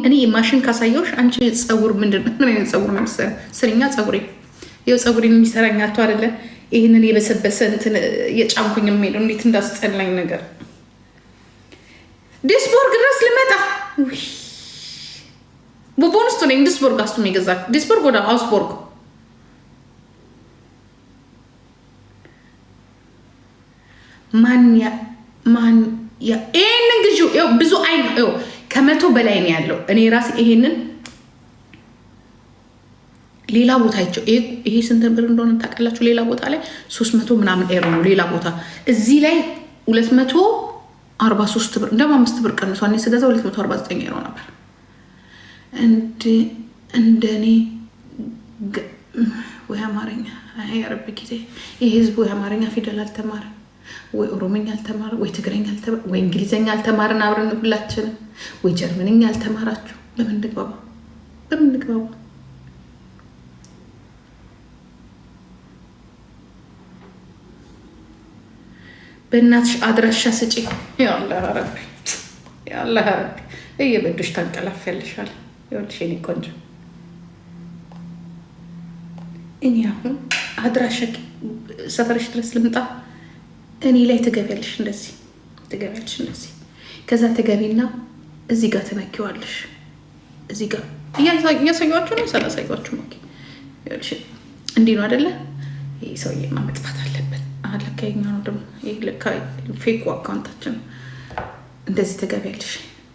እኔ ማሽን ካሳየውሽ አንቺ ጸጉር ምንድነው? ምን አይነት ጸጉር ነው የሚሰራ? ስሪኛ ጸጉሬ ይኸው ጸጉሬን የሚሰራኝ አቶ አይደለ? ይህንን የበሰበሰ እንትን የጫንኩኝ የሚሄደው እንዴት እንዳስጠላኝ ነገር። ዲስቦርግ ድረስ ልመጣ በቦንስቶ ነኝ። ዲስቦርግ አስቱ የሚገዛ ዲስቦርግ ወደ አውስቦርግ ማን ይህንን ግዢ ብዙ አይ ከመቶ በላይ ነው ያለው። እኔ ራሴ ይሄንን ሌላ ቦታ አይቼው ይሄ ስንት ብር እንደሆነ ታውቃላችሁ? ሌላ ቦታ ላይ 300 ምናምን ኤሮ ነው። ሌላ ቦታ እዚህ ላይ 243 ብር እንደውም 5 ብር ቀንሷል። እኔ ስገዛ 249 ኤሮ ነበር። እንደኔ ወይ አማርኛ ያረብ ጊዜ ይሄ ህዝቡ ወይ አማርኛ ፊደል አልተማረ ወይ ኦሮሞኛ አልተማረ ወይ ትግረኛ አልተማረ ወይ እንግሊዘኛ አልተማረን አብረን ሁላችንም ወይ ጀርመንኛ አልተማራችሁ። ለምን እንግባባ? በእናትሽ አድራሻ ስጪ። ያአላህ ረቢ እየበዱሽ ታንቀላፊያለሻል። ይኸውልሽ የኔ ቆንጆ እኔ አሁን አድራሻ ሰፈርሽ ድረስ ልምጣ? እኔ ላይ ትገቢያለሽ፣ እንደዚህ ከዛ ትገቢና እዚህ ጋር ትነኪዋለሽ። እዚህ ጋር እያሳያችሁ ነው። ሳላሳያችሁ ነው። ይኸውልሽ እንዲህ ነው አይደለ? ይህ ሰውዬማ መጥፋት አለበት። ለካኛ ነው ደግሞ ይህ ለካ ፌክ አካውንታችን ነው። እንደዚህ ትገቢያለሽ።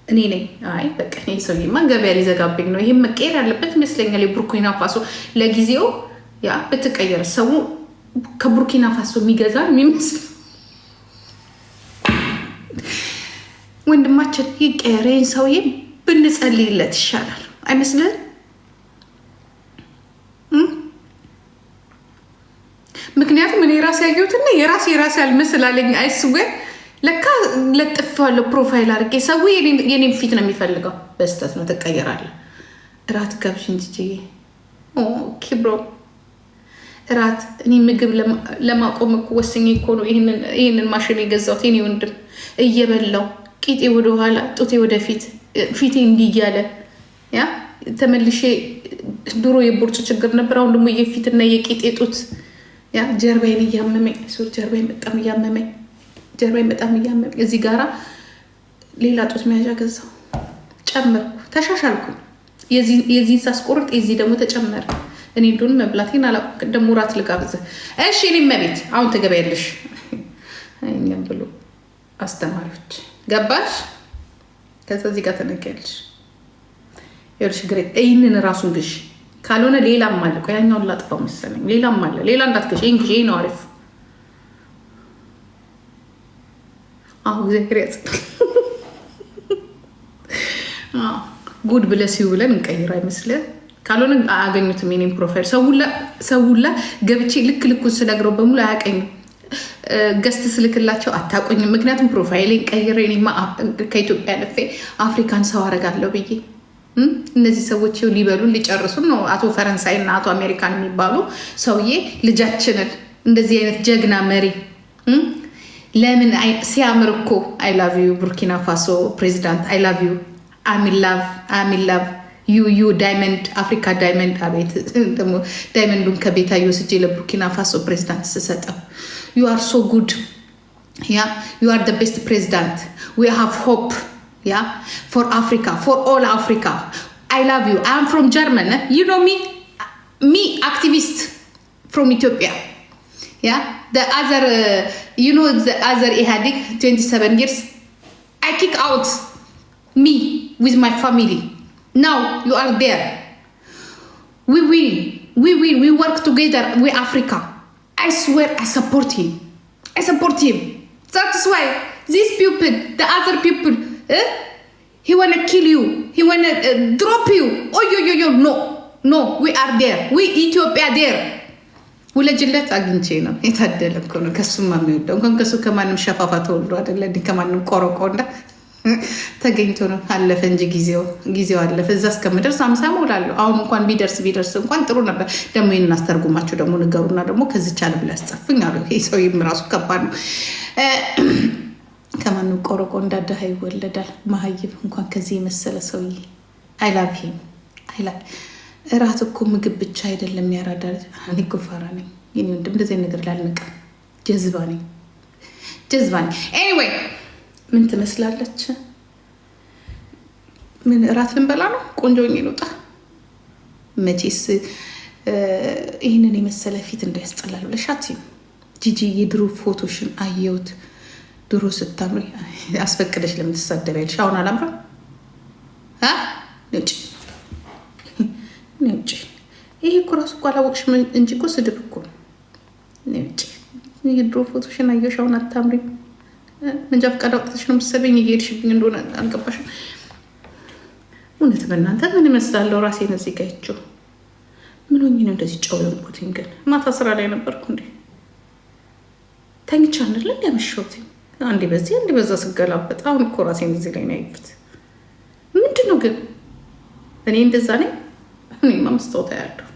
እኔ ነኝ። አይ በቃ ይህ ሰውዬማ ገበያ ሊዘጋብኝ ነው። ይህም መቀየር ያለበት ይመስለኛል። የቡርኪና ፋሶ ለጊዜው ያ ብትቀየር ሰው ከቡርኪና ፋሶ የሚገዛ የሚመስል ወንድማችን ይቀየር። ይህን ሰውዬ ብንጸልይለት ይሻላል አይመስልም? ምክንያቱም እኔ ራሴ ያየሁትና የራሴ አልመስላለኝ። አይስዌ ለካ ለጥፋለሁ ፕሮፋይል አድርጌ ሰው የኔም ፊት ነው የሚፈልገው። በስተት ነው ትቀየራለህ። እራት ጋብዥ እንጂ ኪብሮ እራት እኔ ምግብ ለማቆም እኮ ወስኜ እኮ ነው ይህንን ማሽን የገዛሁት። የኔ ወንድም እየበላው ቂጤ ወደኋላ ጡቴ ወደፊት ፊቴ እንዲህ እያለ ያ ተመልሼ ድሮ የቦርጭ ችግር ነበር። አሁን ደግሞ የፊትና የቂጤ ጡት ያ ጀርባዬን እያመመኝ ጀርባዬን በጣም እያመመኝ እዚህ ጋራ ሌላ ጡት መያዣ ገዛው ጨመርኩ፣ ተሻሻልኩኝ። የዚህን ሳስቆርጥ የዚህ ደግሞ ተጨመረ። እኔ እንደሆነ መብላቴን አላውቅም። ደግሞ እራት ልጋብዝህ። እሺ እኔም መቤት አሁን ትገቢያለሽ። እኛም ብሎ አስተማሪዎች ገባሽ። ከዛ እዚህ ጋር ተነቂያለሽ። ይኸውልሽ ግሬት ይህንን ራሱን ግሽ ካልሆነ ሌላም አለ። ቆይ ያኛውን ላጥፋው መሰለኝ። ሌላም አለ። ሌላ እንዳትገሽ። ይህን ግሽ። ይህ ነው አሪፍ። አሁ እግዚአብሔር ያጽናል። ጉድ ብለህ ሲውለን እንቀይር አይመስልህ? ካልሆነ አያገኙትም። የኔም ፕሮፋይል ሰውላ ገብቼ ልኩን ስነግረው በሙሉ አያቀኝም። ገስት ስልክላቸው አታቆኝም። ምክንያቱም ፕሮፋይሌን ቀይሬ እኔማ ከኢትዮጵያ ለፌ አፍሪካን ሰው አረጋለሁ ብዬ እነዚህ ሰዎች ሊበሉን ሊጨርሱን ነው። አቶ ፈረንሳይ እና አቶ አሜሪካን የሚባሉ ሰውዬ ልጃችንን እንደዚህ አይነት ጀግና መሪ ለምን ሲያምር እኮ አይ ላቭ ዩ ቡርኪና ፋሶ ፕሬዚዳንት አይ ላቭ ዩ አሚላቭ ዩ ዳይመንድ አፍሪካ ዳይመንድ። አቤት ደግሞ ዳይመንዱን ከቤታ ወስጄ ለቡርኪና ፋሶ ፕሬዚዳንት ስሰጠው ዩ አር ሶ ጉድ ያ ዩ አር ደ ቤስት ፕሬዚዳንት ዊ ሃቭ ሆፕ ያ ፎር አፍሪካ ፎር ኦል አፍሪካ አይ ላቭ ዩ አይ አም ፍሮም ጀርመን ዩ ኖ ሚ አክቲቪስት ፍሮም ኢትዮጵያ ያ the other you know the other ኢህአዴግ 27 years I kick out me with my family. Now you are there. We win. We work together. We Africa. I swear I support him. That's why these people, the other people, he wanna kill you. He wanna drop you. Oh yo. No. We are there. We Ethiopia there. ውለጅለት አግኝቼ ነው የታደለ እኮ ነው። ከሱማ የሚወደው እንኳን ከሱ ከማንም ሸፋፋ ተወልዶ አይደለ ከማንም ቆረቆንዳ ተገኝቶ ነው። አለፈ እንጂ ጊዜው አለፈ። እዛ እስከምደርስ 50 ሞላለሁ። አሁን እንኳን ቢደርስ እንኳን ጥሩ ነበር። ደግሞ ይሄን አስተርጉማችሁ ደግሞ ንገሩና ደግሞ ከዚህ ቻለ ብላ ያስጸፍኝ አሉ። ይሄ ሰውዬም ራሱ ከባድ ነው። ከማንም ቆረቆንዳ ደሃ ይወለዳል። መሀይብ እንኳን ከዚህ የመሰለ ሰውዬ አይላቭ እራት እኮ ምግብ ብቻ አይደለም ያራዳል። እኔ እኮ ፋራ ነኝ የኔ ወንድም፣ እንደዚህ ነገር ላልነቃ ጀዝባ ነኝ። ኤኒዌይ ምን ትመስላለች? ምን እራት ልንበላ ነው? ቆንጆ ልውጣ መቼስ ይህንን የመሰለ ፊት እንዳያስጠላል ብለሻት ጂጂ የድሮ ፎቶሽን አየሁት። ድሮ ስታምሪ አስፈቅደሽ ለምትሳደቢያለሽ። አሁን አላምረም? ውጭ ይሄ እኮ ራሱ እኮ አላወቅሽም እንጂ እኮ ስድብ እኮ ነው። ውጭ የድሮ ፎቶሽን አየሁሽ፣ አሁን አታምሪም። መንጃ ፈቃድ አውጥተሽ ነው የምትሰበኝ። እየሄድሽብኝ እንደሆነ አልገባሽም። እውነት በእናንተ ምን ይመስላለሁ? ራሴን እዚህ ጋር ይቼው ምን ሆኜ ነው እንደዚህ ጨው የሆንኩትኝ? ግን ማታ ስራ ላይ ነበርኩ እንዴ? ተኝቻ አይደል ያመሸሁት? አንዴ በዚህ አንዴ በዛ ስገላበጥ፣ አሁን እኮ ራሴን እዚህ ላይ ነው ያየሁት። ምንድን ነው ግን እኔ እንደዛ ነኝ? እኔማ መስታወት አያለሁ።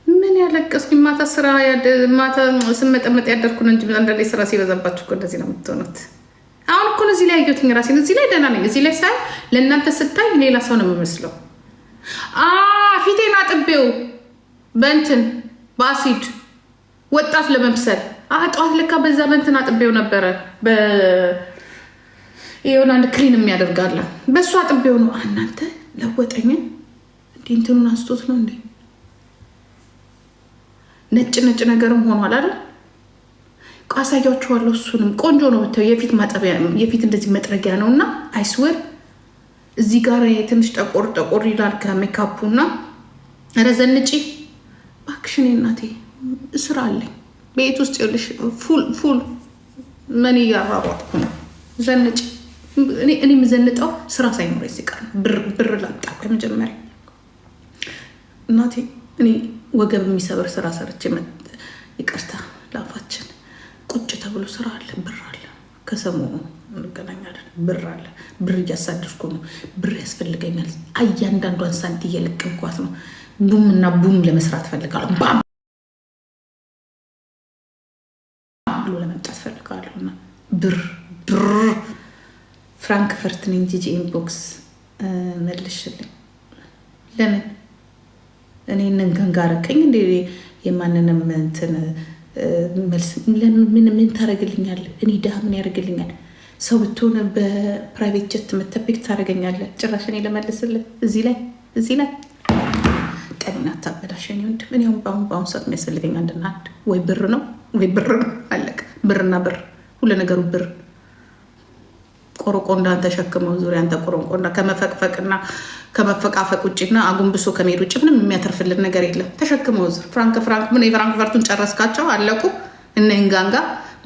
ምን ያለቀስኩኝ? ማታ ስራ ማታ ስመጠመጥ ያደርኩ ነው እንጂ አንዳንዴ ስራ ሲበዛባችሁ እኮ እንደዚህ ነው የምትሆኑት። አሁን እኮ እዚህ ላይ ያየሁትኝ ራሴን። እዚህ ላይ ደህና ነኝ። እዚህ ላይ ሳይ ለእናንተ ስታይ ሌላ ሰው ነው የምመስለው። ፊቴን አጥቤው በእንትን በአሲድ ወጣት ለመምሰል ጠዋት ለካ በዛ በእንትን አጥቤው ነበረ። የሆነ አንድ ክሊን የሚያደርጋለ በእሱ አጥቤው ነው። እናንተ ለወጠኝ እንዴ? እንትኑን አንስቶት ነው እንዴ? ነጭ ነገርም ሆኗል አይደል? አሳያችኋለሁ። እሱንም ቆንጆ ነው ብታዩ። የፊት ማጠቢያ የፊት እንደዚህ መጥረጊያ ነው እና አይስወር እዚህ ጋር ትንሽ ጠቆር ይላል ከሜካፑ እና ረዘንጪ ባክሽኔ እናቴ ስራ አለኝ ቤት ውስጥ ይኸውልሽ። ፉል መን እያራሯጥኩ ነው። ዘንጪ እኔ የምዘንጠው ስራ ሳይኖር ሲቀር ብር ላጣ ከመጀመሪያ እናቴ። እኔ ወገብ የሚሰብር ስራ ሰርቼ ይቅርታ ላፋችን ቁጭ ተብሎ ስራ አለ፣ ብር አለ። ከሰሞኑ እንገናኛለን። ብር አለ። ብር እያሳደርኩ ነው። ብር ያስፈልገኛል። እያንዳንዷን ሳንቲ እየለቀምኳት ነው። ቡም እና ቡም ለመስራት ፈልጋለሁ። ባም ብሎ ለመምጣት ፈልጋለሁ እና ብር ፍራንክፈርት ነኝ። ጂጂ ኢንቦክስ መልሽልኝ። ለምን እኔ ገንጋረከኝ እንደ የማንንም እንትን መልስ ምን ታደርግልኛል? እኔ ድሃ ምን ያደርግልኛል? ሰው ብትሆነ በፕራይቬት ጀት መተብቅ ታደርገኛለህ። ጭራሽ እኔ ለመልስልህ እዚህ ላይ ቀኔን አታበላሸኝ ወንድም። እኔ በአሁኑ ሰዓት የሚያስፈልገኝ አንድና አንድ ወይ ብር ነው ወይ ብር ነው። አለቀ። ብርና ብር፣ ሁሉ ነገሩ ብር። ቆረቆንዳን ተሸክመው ዙሪያ አንተ ቆረቆንዳ ከመፈቅፈቅና ከመፈቃፈቅ ውጭና አጉንብሶ ከመሄድ ውጭ ምንም የሚያተርፍልን ነገር የለም። ተሸክመው ዙር ፍራንክ ምን የፍራንክፈርቱን ጨረስካቸው? አለቁ እነ እንጋንጋ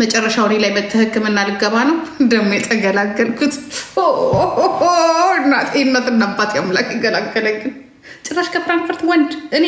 መጨረሻው እኔ ላይ በተህክምና ልገባ ነው ደግሞ የተገላገልኩት። እናትና አባት አምላክ ይገላገለኝ። ጭራሽ ከፍራንክፈርት ወንድ እኔ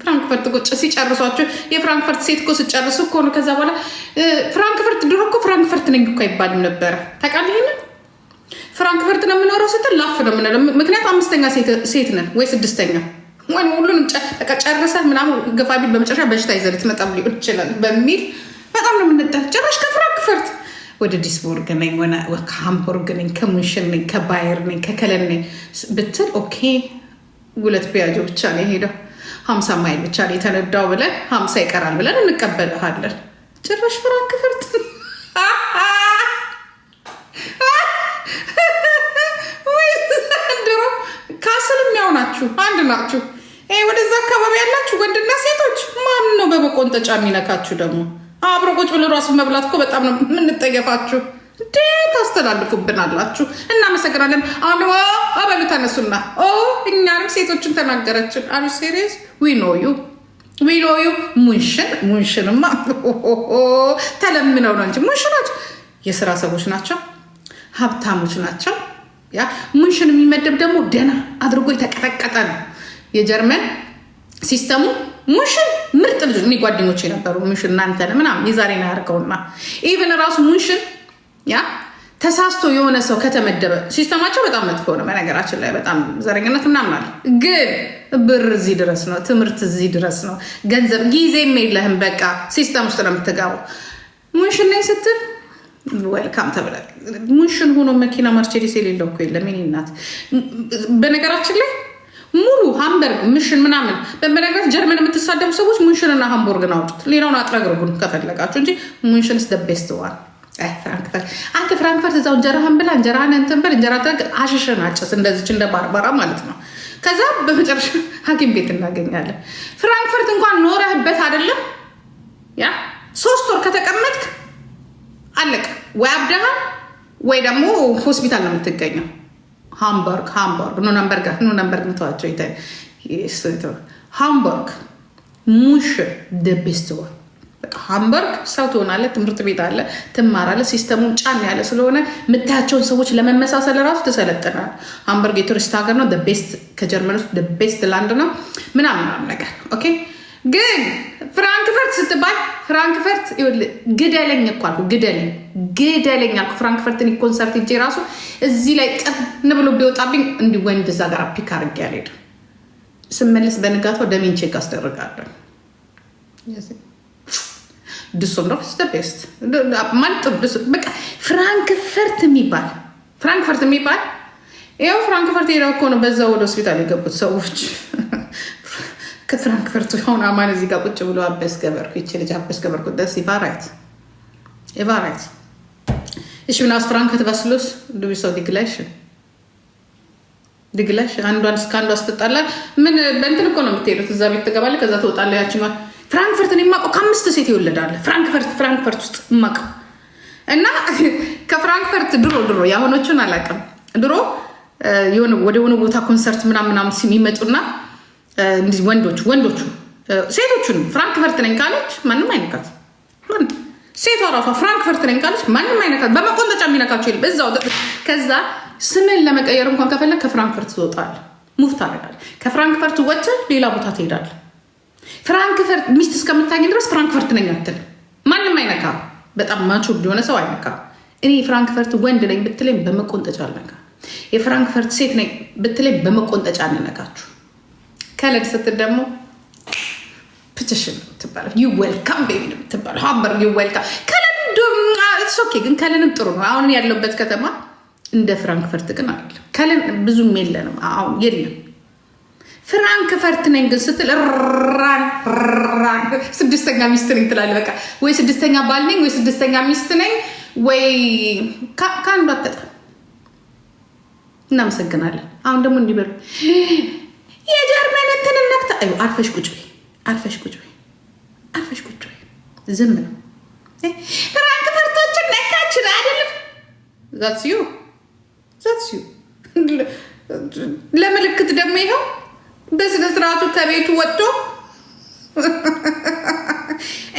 ፍራንክፈርት ቁጭ ሲጨርሷቸው የፍራንክፈርት ሴት እኮ ሲጨርሱ እኮ ነው። ከዛ በኋላ ፍራንክፈርት ድሮ እኮ ፍራንክፈርት ነኝ እኮ አይባልም ነበረ። ታውቃለህ? ይሄንን ፍራንክፈርት ነው የምኖረው ስትል ላፍ ነው የምንለው። ምክንያቱም 5ኛ ሴት ነን ወይ 6ኛ ወይ ሁሉንም ጨርሰህ ምናምን ገፋ ቢል በመጨረሻ በሽታ ይዘህ ልትመጣም ሊሆን ይችላል በሚል በጣም ነው የምንጠል። ጭራሽ ከፍራንክፈርት ወደ ዲስቦርግ ነኝ፣ ከሃምቡርግ ነኝ፣ ከሙንሽን ነኝ፣ ከባየር ነኝ፣ ከከለን ነኝ ብትል ኦኬ 2 ቢያጆ ብቻ ነው የሄደው 50 ማይል ብቻ ነው የተነዳው ብለን 50 ይቀራል ብለን እንቀበልሃለን። ጭራሽ ፍራንክፈርት ድሮ ካስልም ያው ናችሁ፣ አንድ ናችሁ። ወደዛ አካባቢ ያላችሁ ወንድና ሴቶች ማን ነው በመቆንጠጫ የሚነካችሁ? ደግሞ አብሮ ቁጭ ብሎ ራሱ መብላት እኮ በጣም ነው የምንጠየፋችሁ። እንዴት ታስተላልፉብናላችሁ? እናመሰግናለን። አሁን አበሉ ተነሱና እኛንም ሴቶችን ተናገረችን። አሉ ሴሪየስ ዊኖዩ ሙንሽንማ ተለምነው ነው እንጂ ሙንሽኖች የስራ ሰዎች ናቸው። ሀብታሞች ናቸው። ያ ሙንሽን የሚመደብ ደግሞ ደህና አድርጎ የተቀጠቀጠ ነው። የጀርመን ሲስተሙ ሙንሽን ምርጥ ልጅ እኔ ጓደኞች የነበሩ ሙንሽን እናንተ ምናምን የዛሬ ነው ያርገውና ኢቨን ራሱ ሙንሽን ያ ተሳስቶ የሆነ ሰው ከተመደበ ሲስተማቸው በጣም መጥፎ ነው። በነገራችን ላይ በጣም ዘረኝነት ምናምን አለ። ግን ብር እዚህ ድረስ ነው፣ ትምህርት እዚህ ድረስ ነው፣ ገንዘብ ጊዜም የለህም። በቃ ሲስተም ውስጥ ነው የምትገባው። ሙንሽን ነኝ ስትል ዌልካም ተብላል። ሙንሽን ሆኖ መኪና መርቼዲስ የሌለው እኮ የለም የእኔ እናት። በነገራችን ላይ ሙሉ ሃምበርግ ምሽን ምናምን በነገራችን ጀርመን የምትሳደቡ ሰዎች ሙንሽንና ሃምቡርግን አውጡት። ሌላውን አጥረግርጉን ከፈለጋችሁ እንጂ ሙንሽንስ ደ ቤስት ዋን። ፍራንክፈርት አንተ ፍራንክፈርት እዛው እንጀራህን ብላ እንጀራህን እንትን በል እንጀራ ተግ አሽሽን አጭስ እንደዚች እንደ ባርባራ ማለት ነው። ከዛ በመጨረሻ ሐኪም ቤት እናገኛለን። ፍራንክፈርት እንኳን ኖረህበት አይደለም ያ 3 ወር ከተቀመጥክ አለቀ። ወይ አብደሃል ወይ ደግሞ ሆስፒታል ነው የምትገኘው። ሃምበርግ ኑረምበርግ ምተዋቸው ሃምበርግ ሙንሽን ደ ቤስት ዋን። ሃምበርግ ሰው ትሆናለህ፣ ትምህርት ቤት አለ፣ ትማራለህ። ሲስተሙ ጫን ያለ ስለሆነ የምታያቸውን ሰዎች ለመመሳሰል ራሱ ትሰለጥናል። ሃምበርግ የቱሪስት ሀገር ነው። ቤስት ከጀርመን ውስጥ ቤስት ላንድ ነው ምናምን ነገር ኦኬ። ግን ፍራንክፈርት ስትባል ፍራንክፈርት ግደለኝ እኮ አልኩ፣ ግደለኝ አልኩ። ፍራንክፈርት ኮንሰርት ሄጄ ራሱ እዚህ ላይ ጥን ብሎ ቢወጣብኝ እንዲህ ወንድ እዛ ጋር ፒክ አድርጌ አልሄድም። ስመለስ በንጋታው ደሜን ቼክ አስደርጋለሁ። ዱሰልዶርፍ ቤስት ማለት በቃ ፍራንክፈርት የሚባል ይኸው ፍራንክፈርት ሄደው እኮ ነው በዛ ወደ ሆስፒታል የገቡት ሰዎች። ከፍራንክፈርት አሁን አማን እዚህ ጋር ቁጭ ብሎ አበስ ገበርኩ ይቺ ልጅ አበስ ገበርኩ ደስ ይቫራይት እሺ ምናስ ፍራንክፈርት ባስሎስ ዱቢሶ ዲግላሽ አንዷን እስከ አንዷ ስትጣላ ምን በእንትን እኮ ነው የምትሄዱት። እዛ ቤት ትገባለህ፣ ከዛ ትወጣለህ። ያችኛል ፍራንክፈርትን የማውቀው ከ5 ሴት ይወለዳል። ፍራንክፈርት ውስጥ የማውቀው እና ከፍራንክፈርት ድሮ የአሁኖቹን አላውቅም። ድሮ ወደ ሆነ ቦታ ኮንሰርት ምናምን ሲሚመጡና እንዲህ ወንዶቹ ሴቶቹን ፍራንክፈርት ነኝ ካለች ማንም አይነካት። ሴቷ ራሷ ፍራንክፈርት ነኝ ካለች ማንም አይነካት። በመቆንጠጫ የሚነካቸው የለም እዛው። ከዛ ስምን ለመቀየር እንኳን ከፈለግ ከፍራንክፈርት ትወጣለህ፣ ሙቭ ታደርጋለህ። ከፍራንክፈርት ወጥተህ ሌላ ቦታ ትሄዳለህ። ፍራንክፈርት ሚስት እስከምታገኝ ድረስ ፍራንክፈርት ነኝ አትልም። ማንም አይነካ። በጣም ማቹር የሆነ ሰው አይነካ። እኔ ፍራንክፈርት ወንድ ነኝ ብትለኝ በመቆንጠጫ አልነካ። የፍራንክፈርት ሴት ነኝ ብትለኝ በመቆንጠጫ አንነካችሁ። ከለድ ስትል ደግሞ ፕቲሽን ትባላል። ዩ ዌልካም ቤቢ ነው ትባላል። ሃምበርግ ዩ ዌልካም። ከለን ኦኬ፣ ግን ከለንም ጥሩ ነው። አሁን ያለበት ከተማ እንደ ፍራንክፈርት ግን አይደለም። ከለን ብዙም የለንም አሁን የለም። ፍራንክፈርት ነኝ ግን ስትል ራን 6ኛ ሚስት ነኝ ትላለህ። በቃ ወይ 6ኛ ባል ነኝ ወይ 6ኛ ሚስት ነኝ ወይ ከአንዱ አትጠጣ። እናመሰግናለን። አሁን ደግሞ እንዲበሉ የጀርመን እንትን ነክታ አርፈሽ ቁጭ በይ ዝም ነው። ፍራንክፈርቶችን ነካችን አይደለም። ዛትስ ዩ ለምልክት ደግሞ ይኸው በስነ ስርዓቱ ከቤቱ ወጥቶ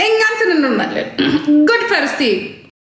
እኛ እንትን እንሆናለን። ጉድ ፈርስቴ